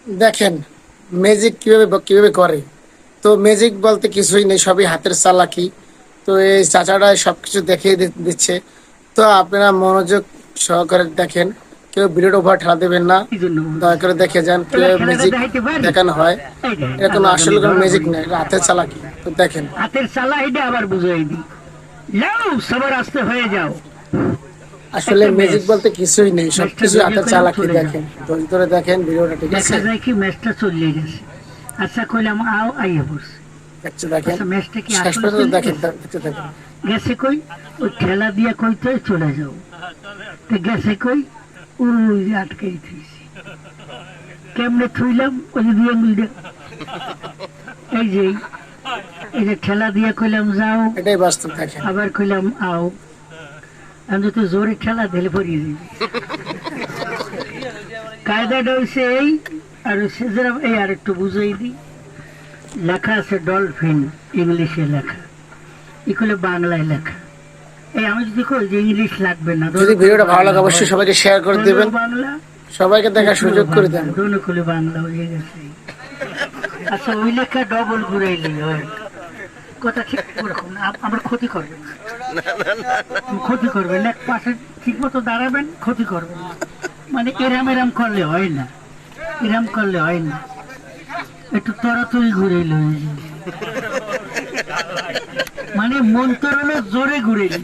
দেখেন ম্যাজিক কিভাবে কিভাবে করে। তো ম্যাজিক বলতে কিছুই নেই, সবই হাতের চালাকি। তো এই চাচাটা সবকিছু দেখিয়ে দিচ্ছে। তো আপনারা মনোযোগ সহকারে দেখেন, কেউ ভিডিওটা ওভার ঠেলা দেবেন না। কি জন্য দয়া করে দেখে যান এবার কিভাবে খেলাটা ম্যাজিক দেখাইতে পারি। দেখানো হয়। এই দেখেন এটা কোনো আল্লাহ আসলে জানি কোনো ধরা ম্যাজিক পড়ি না, এটা হাতের চালাকি। তো দেখেন হাতের চালা এটা আবার বুঝাই দিই। যাও সবার আস্তে হয়ে যাও। আসলে একটা ম্যাজিক ম্যাচ, বলতে কিছুই নেই, ম্যাচটা সবকিছু ধৈর্য হাতের করলাম চালাকি। চলে যাও। দেখেন ধৈর্য ধরে দেখেন ভিডিওটা, ঠিক আছে? দেখা যায় কি ম্যাচটা চলে গেছে। আচ্ছা কইলাম আও আইয়া পড়ছে। দেখতে দেখেন, আচ্ছা ম্যাচটা কি শেষ আসলে পর্যন্ত চলে দেখেন, গেছে? দেখতে দেখেন। গেছে কই? ওই ঠেলা দিয়া কইতে চলে যাও। তো গেছে কই? ওই যে আটকেই থুইছি। কেমনে থুইলাম? ওই যে দুই আঙুলটা এই যে এই যে ঠেলা দিয়া কইলাম যাও, এটাই বাস্তব। দেখেন আবার কইলাম আও। আমি তো জোরে ঠেলা দিলে পড়িয়ে দিবি। কায়দাটা হইছে এই, আর হচ্ছে যেরকম এই আর একটু বুঝাই দিই। লেখা আছে ডলফিন, ইংলিশে লেখা, এগুলো বাংলায় লেখা। এই আমি যদি কই যে ইংলিশ লাগবে না, যদি ভিডিওটা ভালো লাগে অবশ্যই সবাইকে শেয়ার করে দিবেন, বাংলা সবাইকে দেখার সুযোগ করে দেন। দোনকুলে বাংলা হয়ে গেছে। আচ্ছা ওই লেখা ডবল ঘুরাইলে হয় কথা ঠিক ওরকম না, আমার ক্ষতি করবে না, ক্ষতি করবেন এক পাশে ঠিক মতো দাঁড়াবেন, ক্ষতি করবেন না। মানে এরাম এরাম করলে হয় না, এরাম করলে হয় না, একটু তরাতরি ঘুরাইল হয়ে যায়। মানে মন্তর হলো জোরে ঘুরাইল,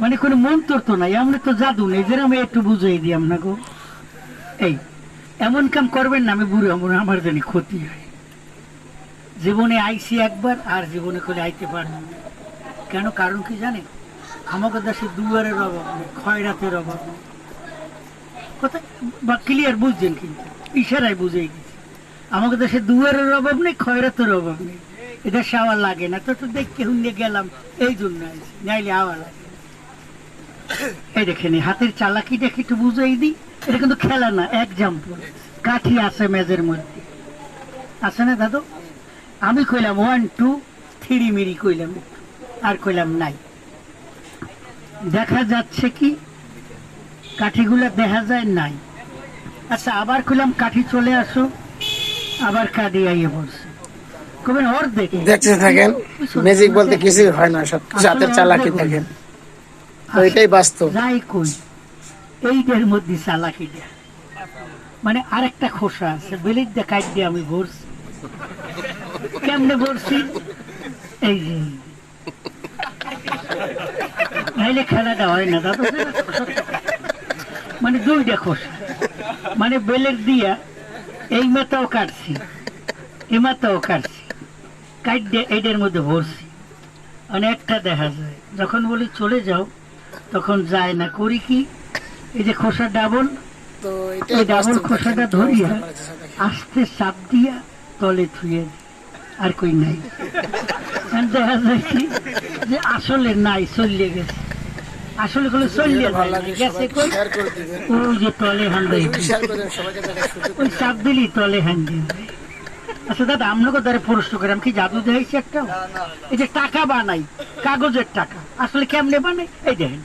মানে কোনো মন্তর তো নাই, আমরা তো জাদু নেই, যেরকম একটু বুঝাই দিই আপনাকে। এই এমন কাম করবেন না, আমি বুড়ো আমার জানি ক্ষতি হয়। জীবনে আইসি একবার, আর জীবনে করে আইতে পারবো না। কেন? কারণ কি জানেন? আমাকে দেশে দুয়ারের অভাব নেই, খয়রাতের অভাব নেই। কথা বা ক্লিয়ার বুঝছেন? কিন্তু ইশারায় বুঝেই গেছি। আমাকে দেশে দুয়ারের অভাব নেই, খয়রাতের অভাব নেই। এটা আওয়া লাগে না, তো দেখে হুন্ডে গেলাম এই জন্য আইসি, নাইলে আওয়া লাগে। এই দেখেন হাতের চালাকি দেখে একটু বুঝাই দিই। এটা কিন্তু খেলা না, এক্সাম্পল। কাঠি আছে মেজের মধ্যে, আছে না দাদু? আমি কইলাম 1 2 3 মিরি কইলাম, আর কইলাম নাই। দেখা যাচ্ছে কি কাঠিগুলা দেখা যায় নাই। আচ্ছা আবার কইলাম কাঠি চলে আসো, আবার কাঠি আইয়ে পড়ছে। কবেন ওর দেখে দেখতে থাকেন, ম্যাজিক বলতে কিছুই হয় না, সবকিছু হাতের চালাকি। দেখেন তো এটাই বাস্তব। যাই কই এইটার মধ্যে চালাকিটা, মানে আরেকটা খোসা আছে, বেলির দেখাই দিয়ে আমি ভরছি। কেমনে ভরছি? এই যে নাইলে খেলাটা হয় না দাদা। মানে দুইটা খোসা, মানে বেলের দিয়া এই মাথাও কাটছি, এই মাথাও কাটছি, কাট দিয়ে এইটার মধ্যে ভরছি। অনেকটা দেখা যায়, যখন বলি চলে যাও তখন যায় না। করি কি, এই যে খোসা ডাবল, তো ওই এটাই ডাবল বাস্তব। দেখেন খোসাটা কি ধরিয়া অবস্থা করেছে, দেখেন। আস্তে চাপ দিয়া তলে থুয়ে দিই, আর কই নাই। দেখা যায় কি যে আসলে নাই, চলিয়ে গেছে। আসলে কোনো চলিয়ে ভিডিওটা ভালো যায় না, লাগে গেছে সবাইকে কই শেয়ার করে দিবেন, ওই যে তলে হান্দাই, ভিডিওটি শেয়ার করে দেন, সবাইকে দেখার সুযোগ ওই করে দেন। চাপ দিলি তলে হান্দি। আচ্ছা দাদা আপনাকে দ্বারা প্রশ্ন করে আমি কি জাদু দেখাইছি একটা? এই যে টাকা বানাই, কাগজের টাকা, আসলে কেমনে বানাই এই দেখেন।